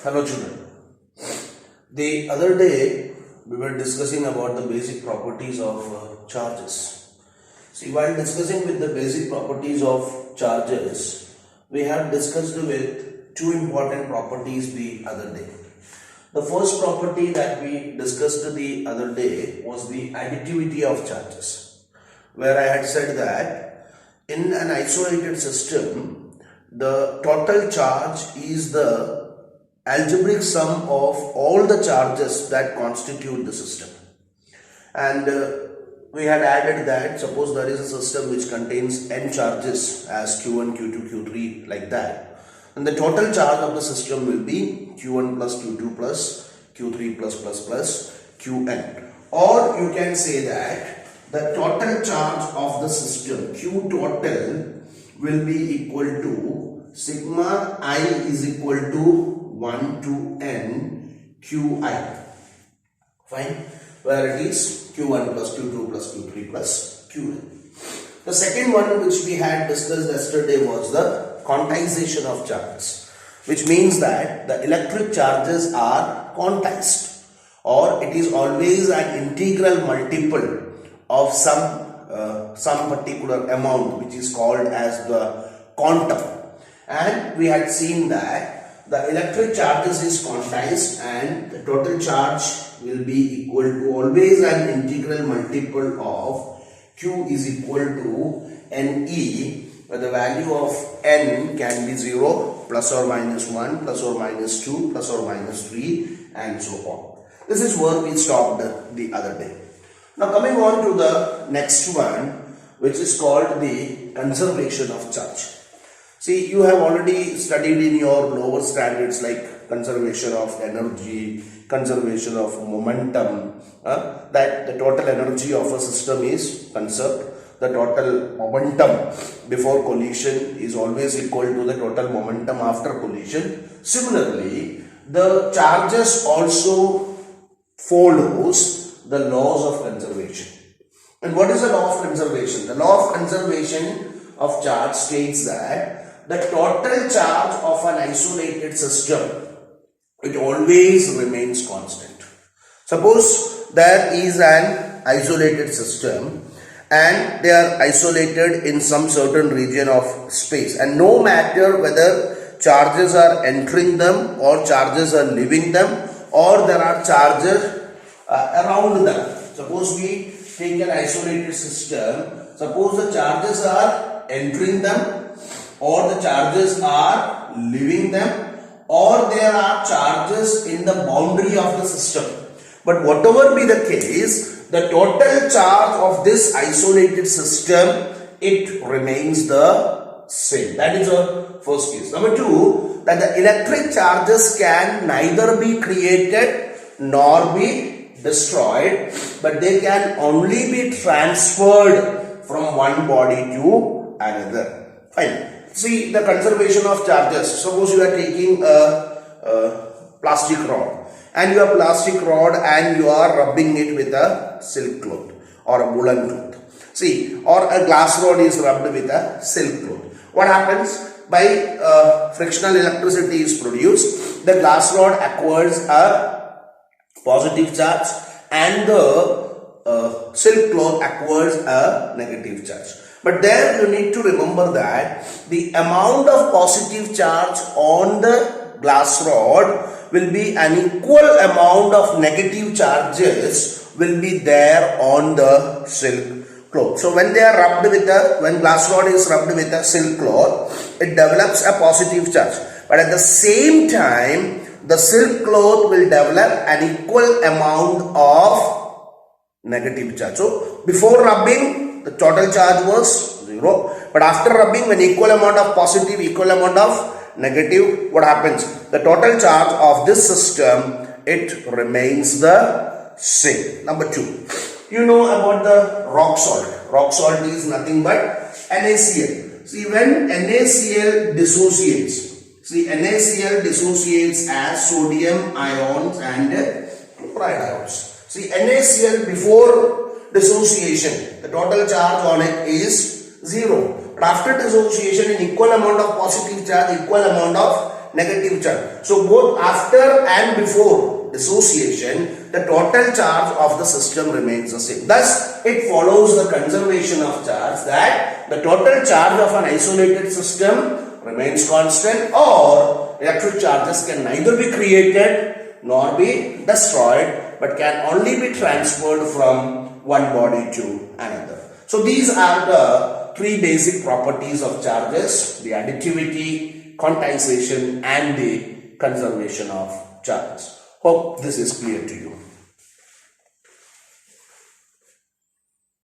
Hello children. The other day we were discussing about the basic properties of charges. See, while discussing with the basic properties of charges, we have discussed with two important properties the other day. The first property that we discussed the other day was the additivity of charges, where I had said that in an isolated system, the total charge is the algebraic sum of all the charges that constitute the system. And we had added that suppose there is a system which contains n charges as q1, q2, q3 like that, and the total charge of the system will be q1 plus q2 plus q3 plus qn. Or you can say that the total charge of the system q total will be equal to sigma I is equal to 1 to n qi. Fine, where it is q1 plus q2 plus q3 plus qn. The second one which we had discussed yesterday was the quantization of charges, which means that the electric charges are quantized, or it is always an integral multiple of some particular amount which is called as the quantum. And we had seen that the electric charges is quantized and the total charge will be equal to always an integral multiple of q is equal to ne, where the value of n can be 0, plus or minus 1, plus or minus 2, plus or minus 3, and so on. This is where we stopped the other day. Now coming on to the next one, which is called the conservation of charge. See, you have already studied in your lower standards like conservation of energy, conservation of momentum, that the total energy of a system is conserved. The total momentum before collision is always equal to the total momentum after collision. Similarly, the charges also follows the laws of conservation. And what is the law of conservation? The law of conservation of charge states that the total charge of an isolated system, it always remains constant. Suppose there is an isolated system and they are isolated in some certain region of space, and no matter whether charges are entering them or charges are leaving them or there are charges around them. Suppose we take an isolated system, suppose the charges are entering them or the charges are leaving them, or there are charges in the boundary of the system. But whatever be the case, the total charge of this isolated system, it remains the same. That is the first case. Number two, that the electric charges can neither be created nor be destroyed, but they can only be transferred from one body to another. Fine. See, the conservation of charges. Suppose you are taking a plastic rod, and you have plastic rod and you are rubbing it with a silk cloth or a woolen cloth. See, or a glass rod is rubbed with a silk cloth. What happens? By frictional electricity is produced, the glass rod acquires a positive charge and the silk cloth acquires a negative charge. But there you need to remember that the amount of positive charge on the glass rod will be an equal amount of negative charges will be there on the silk cloth. So when they are rubbed with when glass rod is rubbed with a silk cloth, it develops a positive charge. But at the same time, the silk cloth will develop an equal amount of negative charge. So before rubbing, the total charge was 0, but after rubbing, when equal amount of positive, equal amount of negative, what happens? The total charge of this system, it remains the same. Number two, you know about the rock salt. Rock salt is nothing but NaCl. See, when NaCl dissociates, NaCl dissociates as sodium ions and chloride ions. See, NaCl before dissociation, the total charge on it is 0. But after dissociation, an equal amount of positive charge, equal amount of negative charge. So both after and before dissociation, the total charge of the system remains the same. Thus, it follows the conservation of charge that the total charge of an isolated system remains constant, or electric charges can neither be created nor be destroyed, but can only be transferred from one body to another. So these are the three basic properties of charges: the additivity, quantization, and the conservation of charges. Hope this is clear to you.